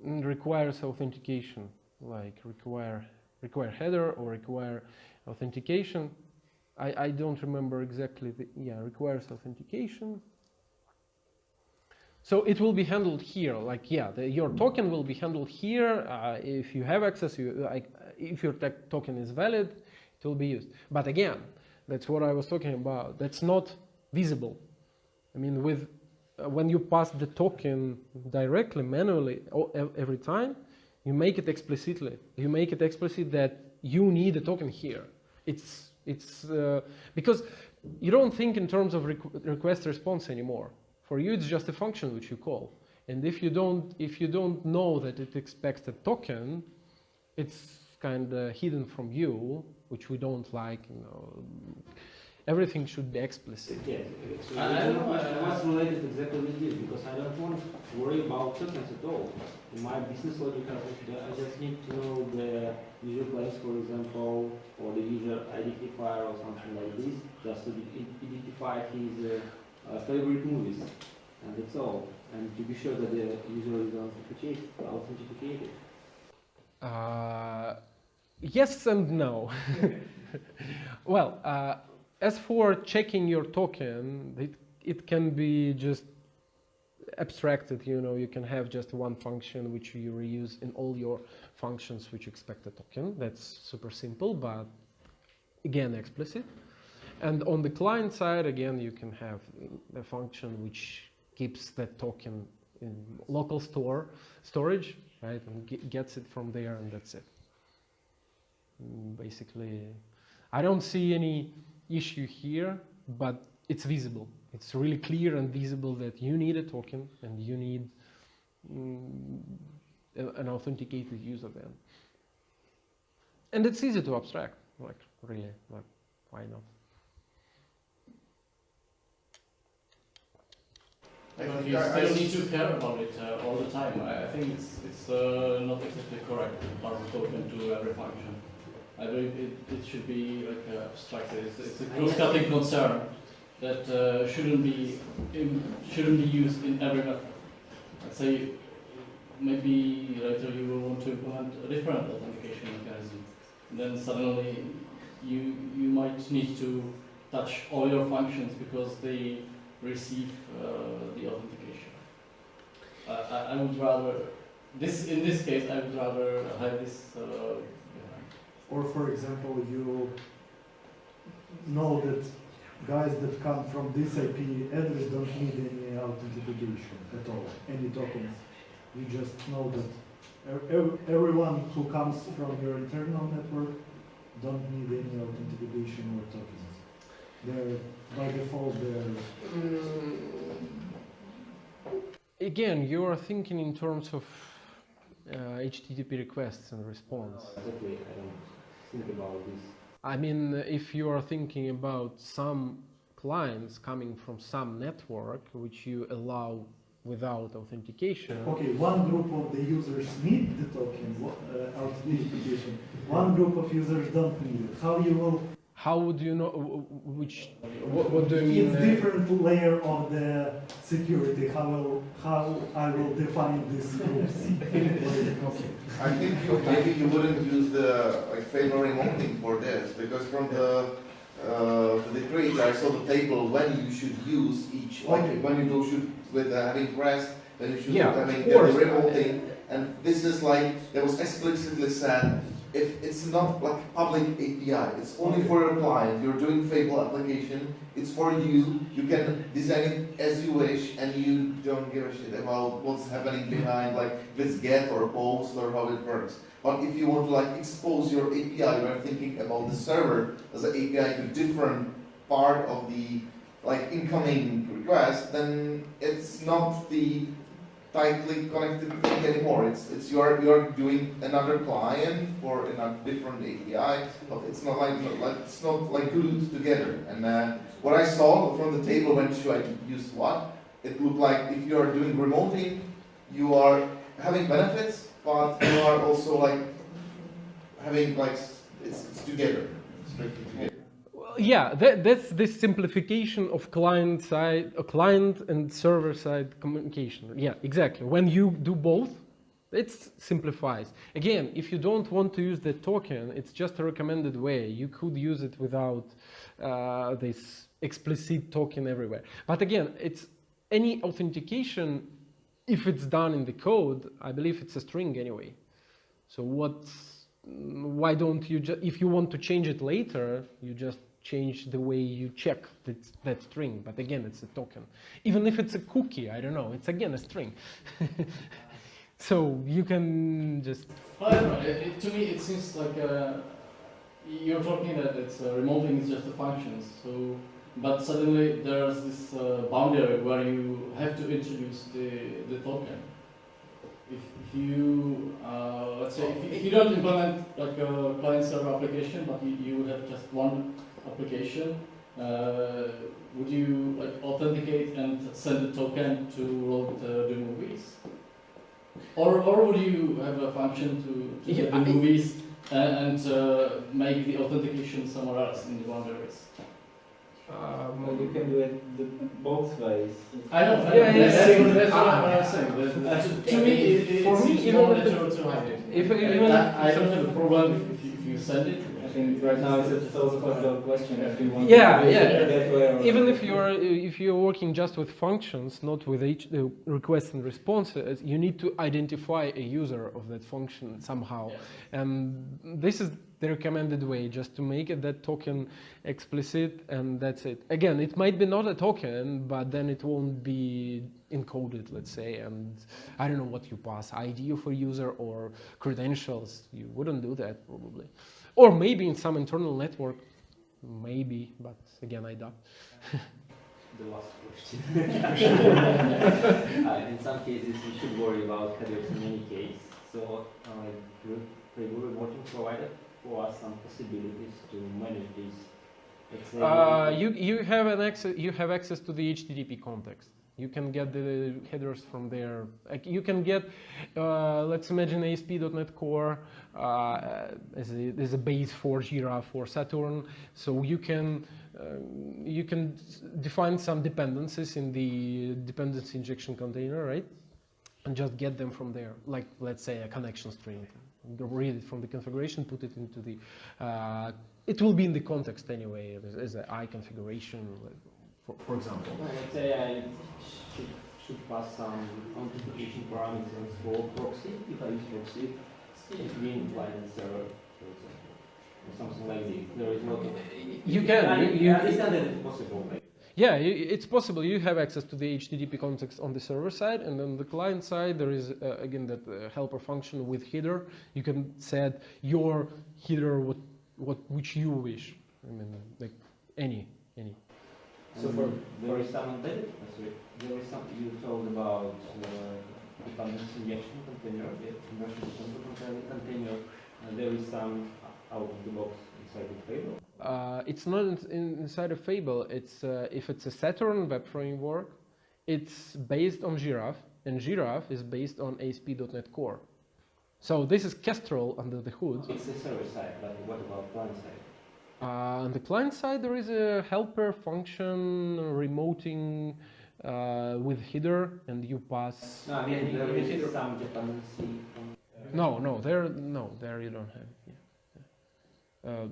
And requires authentication, like require header or require authentication. I don't remember exactly requires authentication. So it will be handled here, like your token will be handled here. If you have access, if your token is valid, it will be used. But again, that's what I was talking about. That's not visible. I mean, when you pass the token directly, manually, every time, you make it explicitly. You make it explicit that you need a token here. It's because you don't think in terms of request response anymore. For you, it's just a function which you call. And if you don't know that it expects a token, it's kind of hidden from you, which we don't like. Everything should be explicit. Yes, so I don't know what's related exactly with this, because I don't want to worry about tokens at all. In my business logic, I just need to know the user place, for example, or the user identifier or something like this, just to identify his favorite movies, and that's all. And to be sure that the user is authenticated. Yes and no. Well, as for checking your token, it can be just abstracted. You can have just one function which you reuse in all your functions which expect a token. That's super simple, but again explicit. And on the client side, again, you can have a function which keeps that token in local storage, right, and gets it from there, and that's it. Basically, I don't see any issue here, but it's visible. It's really clear and visible that you need a token and you need an authenticated user then. And it's easy to abstract, like really, like why not? But you still need to care about it all the time. I think it's not exactly correct to pass the token to every function. I believe it should be like abstracted. It's a cross-cutting concern that shouldn't be used in every method. Let's say maybe later you will want to implement a different authentication mechanism. And then suddenly you might need to touch all your functions because they receive the authentication. I would rather in this case I would rather have this behind. Or for example, you know that guys that come from this IP address don't need any authentication at all, any tokens. You just know that everyone who comes from your internal network don't need any authentication or tokens. They're by default Again, you are thinking in terms of HTTP requests and response. Exactly, I don't think about this. I mean, if you are thinking about some clients coming from some network which you allow without authentication. Okay, one group of the users need the token authentication. One group of users don't need it. How would you know which? What do you mean? It's different layer of the security. How I will define this groups. Okay. I think maybe you wouldn't use the Fable.Remoting for this, because from the creator I saw the table when you should use each, when you should with having REST, then you should having the remoting, and this is there was explicitly said, if it's not like public API, it's only for your client, you're doing Fable application, it's for you, you can design it as you wish, and you don't give a shit about what's happening behind, like this get or post or how it works. But if you want to expose your API, you're thinking about the server as an API to different part of the incoming request, then it's not the tightly connected thing anymore. It's you're doing another client for a different API, but it's not it's not glued together. And what I saw from the table when I used what, it looked like if you are doing remoting, you are having benefits, but you are also having it's together, strictly together. Yeah, that's this simplification of client and server side communication. Yeah, exactly. When you do both, it simplifies. Again, if you don't want to use the token, it's just a recommended way. You could use it without this explicit token everywhere. But again, it's any authentication, if it's done in the code, I believe it's a string anyway. So why don't you just, if you want to change it later, you just change the way you check that string. But again, it's a token. Even if it's a cookie, I don't know, it's again a string. So you can just... I don't know, to me it seems like you're talking that it's remoting is just a function. So, but suddenly there's this boundary where you have to introduce the token. If you, let's say, if you don't implement a client-server application, but you have just one application, would you authenticate and send the token to load the movies? Or would you have a function to get the movies and make the authentication somewhere else in the boundaries? Well, you can do it both ways. I know. That's what I'm saying. To me, it seems more natural to have it. I don't have a problem if you send it. I think right now it's a philosophical question if you want Yeah, to do yeah. it that way or Even if you're working just with functions, not with requests and responses, you need to identify a user of that function somehow. Yeah. And this is the recommended way, just to make it that token explicit, and that's it. Again, it might be not a token, but then it won't be encoded, let's say, and I don't know what you pass, ID of a user or credentials. You wouldn't do that probably. Or maybe in some internal network, maybe, but again, I doubt. the last question. In some cases, you should worry about headers in any case. So, Fable.Remoting provided for us some possibilities to manage this. Let's say you have access to the HTTP context. You can get the headers from there. Like you can get, let's imagine ASP.NET Core as a base for Jira for Saturn. So you can define some dependencies in the dependency injection container, right? And just get them from there. Like let's say a connection string. Read it from the configuration, put it into the. It will be in the context anyway as an I configuration. For example. Let's say I should pass some authentication parameters for proxy. If I use proxy, it means client server, for example, or something like this. There is no. You can. You understand that it's possible. Right? Yeah, it's possible. You have access to the HTTP context on the server side, and on the client side, there is again that helper function with header. You can set your header which you wish. I mean, like any. So there is some embedded. There is some you told about dependency injection container, conversion container. There is some out of the box inside the Fable. It's not inside of Fable. It's if it's a Saturn web framework, it's based on Giraffe, and Giraffe is based on ASP.NET Core. So this is Kestrel under the hood. It's the server side, but what about client side? On the client side, there is a helper function remoting with header, and you pass. No, I mean there is some dependency. No, there you don't have it. Yeah.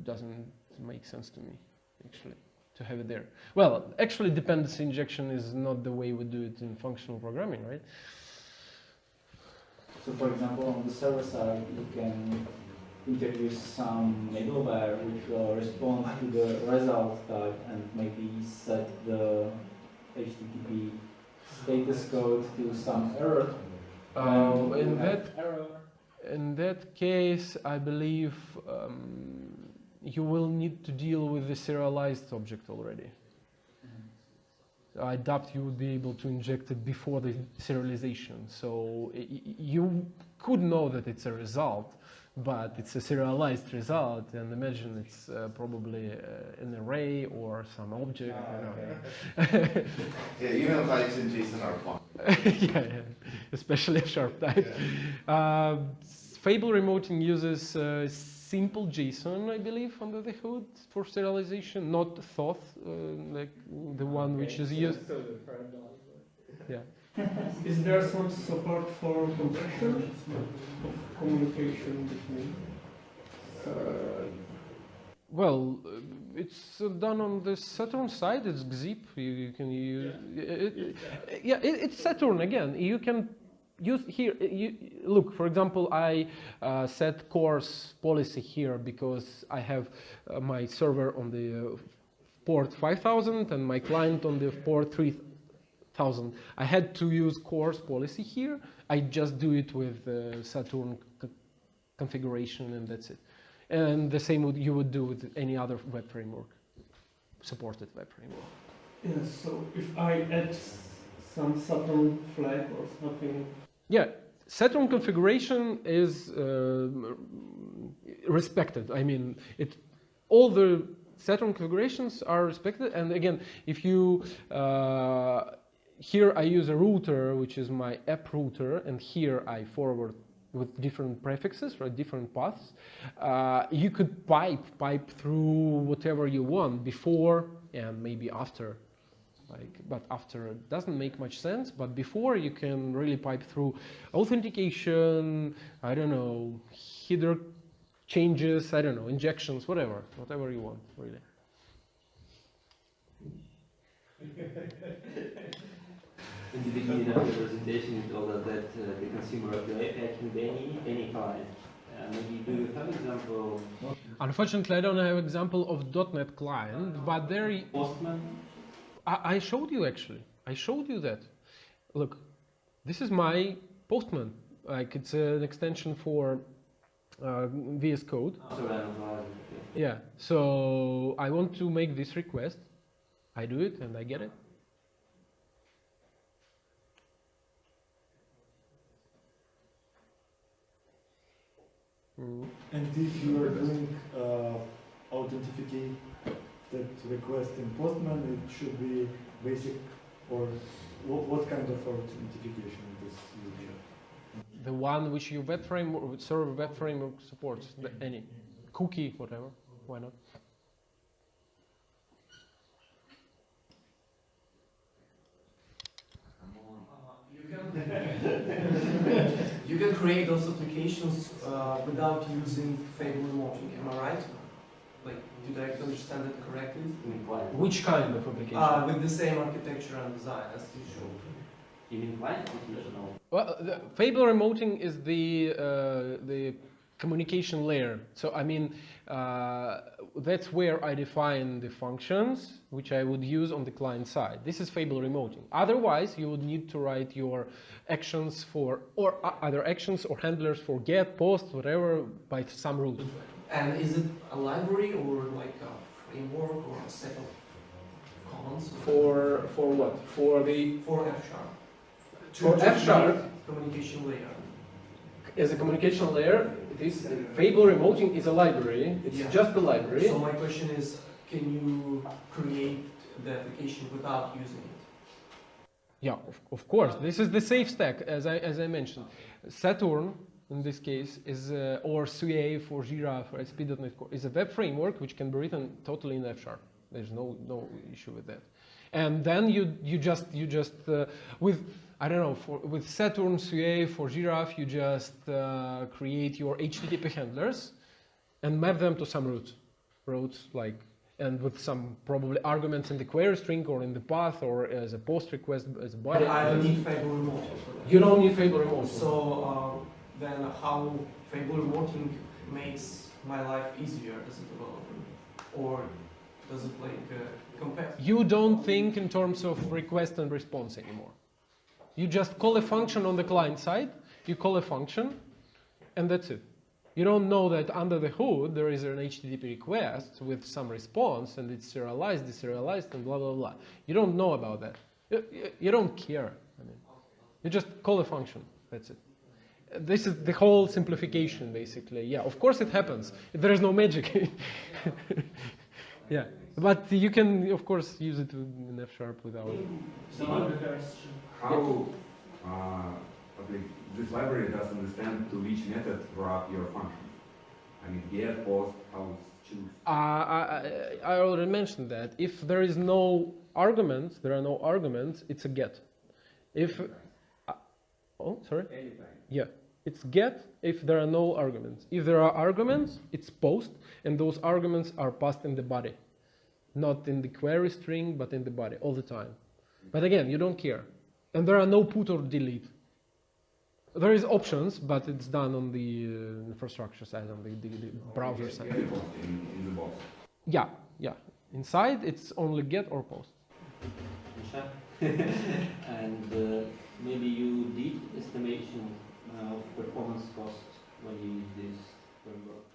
Doesn't make sense to me, actually, to have it there. Well, actually, dependency injection is not the way we do it in functional programming, right? So, for example, on the server side, you can introduce some middleware which will respond to the result type and maybe set the HTTP status code to some error. In that case, I believe you will need to deal with the serialized object already. I doubt you would be able to inject it before the serialization. So you could know that it's a result, but it's a serialized result, and imagine it's probably an array or some object. Yeah, email types in JSON are fun. yeah, especially F# type. Fable.Remoting uses simple JSON, I believe, under the hood for serialization, not Thoth, like the one which is used. Yeah. Is there some support for compression of communication between? Well, it's done on the Saturn side. It's Xzip. You can use. It's Saturn again. You can use here. Look, for example, I set course policy here because I have my server on the port 5000 and my client on the port 3000. I had to use course policy here. I just do it with Saturn configuration, and that's it. And the same you would do with any other web framework, supported web framework. Yes, so if I add some Saturn flag or something. Yeah, Saturn configuration is respected. I mean, all the Saturn configurations are respected. And again, if you here I use a router, which is my app router, and here I forward with different prefixes, right, different paths. You could pipe through whatever you want before and maybe after. But after it doesn't make much sense. But before you can really pipe through authentication, I don't know, header changes, I don't know, injections, whatever you want, really. In the beginning of the presentation, you told us that the consumer of the API can be any client. Maybe do you have example? Unfortunately, I don't have example of .NET client, but there. Postman. I showed you actually. I showed you that. Look, this is my Postman. Like it's an extension for VS Code. So Yeah. So I want to make this request. I do it and I get it. And if you are doing authenticated request in Postman, it should be basic, or what kind of authentication is usually? The one which your web framework, server web framework supports, any cookie, whatever. Why not? You can create those applications without using Fable.Remoting, am I right? Like, did I understand it correctly? You mean client? Which kind of application? With the same architecture and design as usual. You mean client application? No. Well, the Fable.Remoting is the communication layer. So I mean, that's where I define the functions which I would use on the client side. This is Fable.Remoting. Otherwise, you would need to write your actions for, or other actions or handlers for get, post, whatever, by some route. And is it a library or like a framework or a set of commands? For what? For the For F-Sharp. For To F-Sharp? create communication layer. As a communication layer, this Fable.Remoting is a library. It's Yeah. just a library. So my question is, can you create the application without using it? Yeah, of course. This is the safe stack, as I mentioned. Saturn, in this case, is or SUA for Jira for ASP.NET Core is a web framework which can be written totally in F#. There's no issue with that. And then you just with I don't know with Saturn SUA for Jira, you just create your HTTP handlers and map them to some routes like. And with some probably arguments in the query string or in the path or as a post request as a body. But I don't need Fable.Remoting for that. You don't need Fable.Remoting. So then how Fable.Remoting makes my life easier as a developer? Or does it like compare? You don't think in terms of request and response anymore. You just call a function on the client side, you call a function, and that's it. You don't know that under the hood there is an HTTP request with some response and it's serialized, deserialized, and blah, blah, blah. You don't know about that. You don't care. I mean, you just call a function. That's it. This is the whole simplification, basically. Yeah, of course it happens. There is no magic. Yeah, but you can, of course, use it in F# without. How this library does understand to which method wrap your function? I mean, get, post, how choose? I already mentioned that. If there is no arguments, there are no arguments, it's a get. If, oh, sorry? Anytime. Yeah, it's get if there are no arguments. If there are arguments, it's post, and those arguments are passed in the body. Not in the query string, but in the body, all the time. But again, you don't care. And there are no put or delete. There is options, but it's done on the infrastructure side, on the browser side. Get post in the box. Yeah, yeah. Inside, it's only get or post. And maybe you did estimation of performance cost when you use this framework,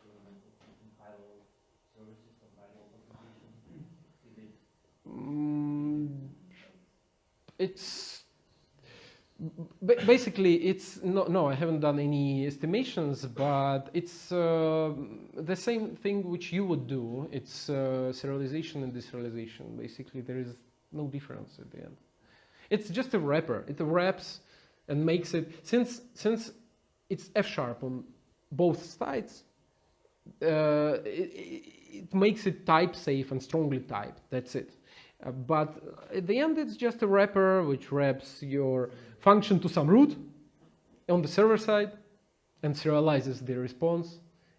high-level services or high-level application? It's basically it's no, I haven't done any estimations, but it's the same thing which you would do. It's serialization and deserialization. Basically, there is no difference at the end. It's just a wrapper. It wraps and makes it, since it's F# on both sides, it makes it type safe and strongly typed. That's it. But at the end, it's just a wrapper which wraps your function to some route on the server side and serializes the response.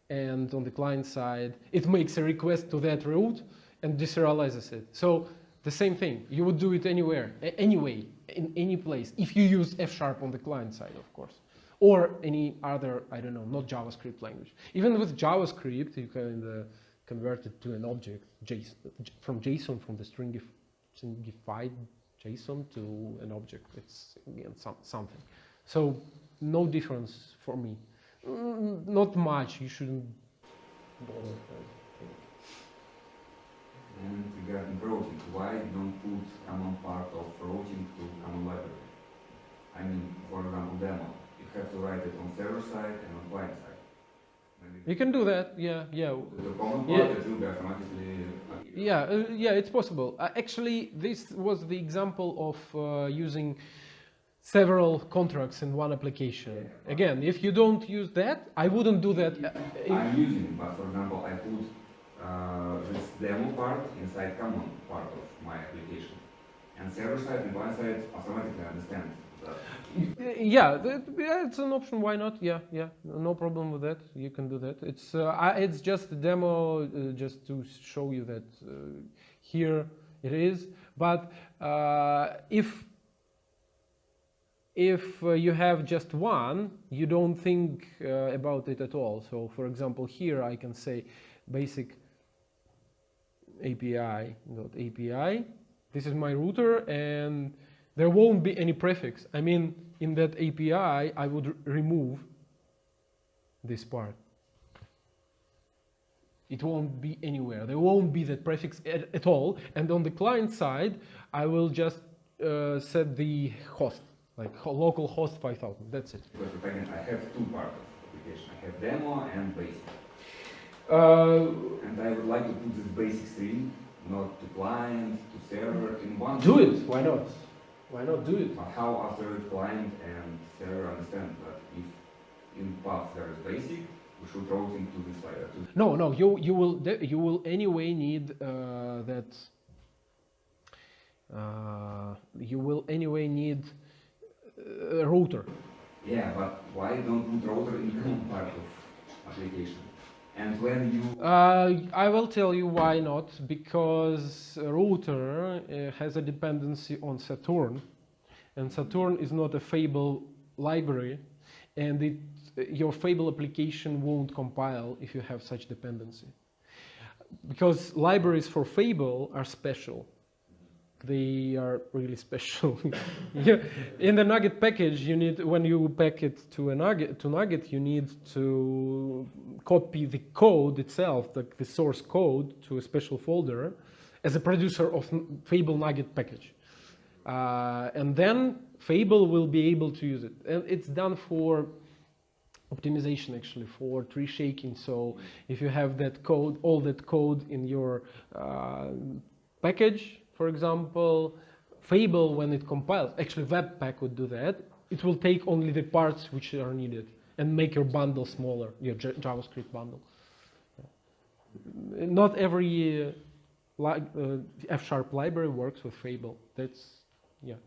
And on the client side, it makes a request to that route and deserializes it. So the same thing. You would do it anywhere, anyway, in any place, if you use F# on the client side, of course. Or any other, I don't know, not JavaScript language. Even with JavaScript, you can convert it to an object, from JSON, from the stringified JSON to an object. It's, again, something. So no difference for me. Not much. You shouldn't bother. And regarding routing, why don't put common part of routing to common library? I mean, for example, demo. You have to write it on server side and on client side. Maybe You can do that, yeah. the common part Yeah. it will be automatically. Yeah, it's possible. Actually, this was the example of using several contracts in one application. Again, if you don't use that, I wouldn't do that. I'm using it, but for example, I put this demo part inside common part of my application, and server side and client side automatically understand that. Yeah, it's an option. Why not? Yeah, no problem with that. You can do that. It's just a demo, just to show you that here it is. But if you have just one, you don't think about it at all. So, for example, here I can say basic API.API. This is my router, and there won't be any prefix. I mean, in that API, I would remove this part. It won't be anywhere. There won't be that prefix at all. And on the client side, I will just set the host, like local host 5000. That's it. Because again, I have two parts of application. I have demo and basic. And I would like to put this basic string, not to client, to server, in one. Do it. Why not? Why not do it? But how after client and server understand that if in path there is basic, we should routing to this layer too? No. You will anyway need that. You will anyway need a router. Yeah, but why don't put router in common part of application? And when you I will tell you why not, because router has a dependency on Saturn, and Saturn is not a Fable library, and your Fable application won't compile if you have such dependency. Because libraries for Fable are special. They are really special. Yeah. In the Nugget package, you need, when you pack it to Nugget, you need to copy the code itself, the source code, to a special folder as a producer of Fable Nugget package. And then Fable will be able to use it. And it's done for optimization, actually, for tree shaking. So if you have that code, all that code in your package, for example, Fable, when it compiles, actually Webpack would do that, it will take only the parts which are needed and make your bundle smaller, your JavaScript bundle. Not every F# library works with Fable. That's, yeah,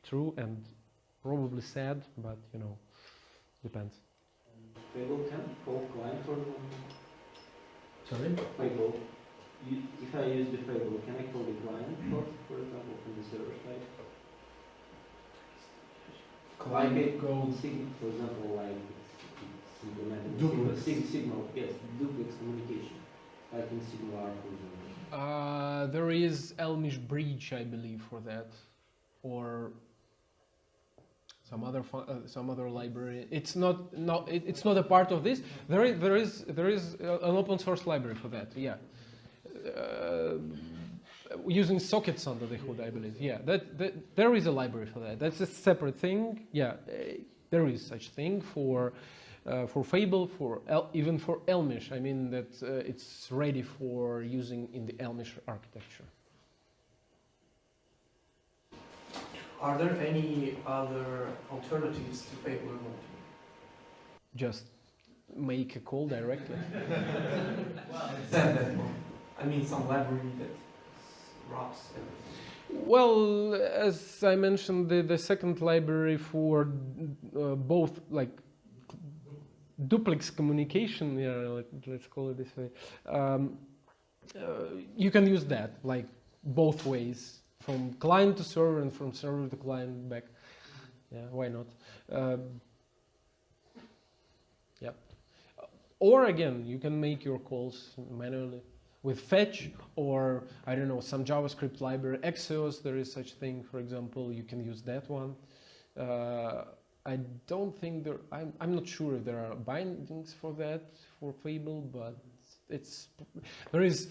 true and probably sad, but, you know, depends. Fable can call client or Sorry? Fable. If I use the Fable, can I call the client, for example, from the server side? Client code. For example, like it's implemented Duplex. Signal, yes, duplex communication, like in Signal, for example. There is Elmish Bridge, I believe, for that, or some other library. It's not a part of this. There is an open source library for that. Yeah. Using sockets under the hood, I believe. Yeah, there is a library for that. That's a separate thing. Yeah, there is such thing for Fable, even for Elmish. I mean that it's ready for using in the Elmish architecture. Are there any other alternatives to Fable.Remoting? Just make a call directly. Send that one. I mean, some library that wraps everything. Well, as I mentioned, the second library for both, like, duplex communication, yeah, let's call it this way, you can use that, like, both ways, from client to server and from server to client back. Yeah, why not? Yeah. Or again, you can make your calls manually with fetch, or I don't know, some JavaScript library, Axios, there is such thing, for example, you can use that one. I don't think I'm not sure if there are bindings for that, for Fable, but there is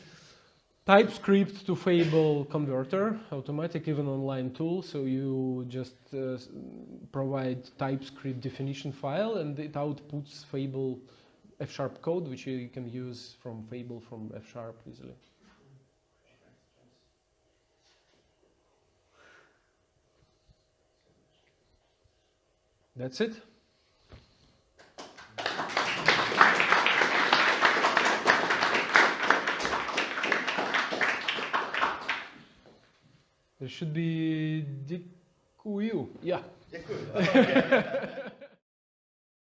TypeScript to Fable converter, automatic even online tool. So you just provide TypeScript definition file and it outputs Fable F# code, which you can use from Fable from F# easily. That's it. There should be Dikuyu. Yeah. Děkuji.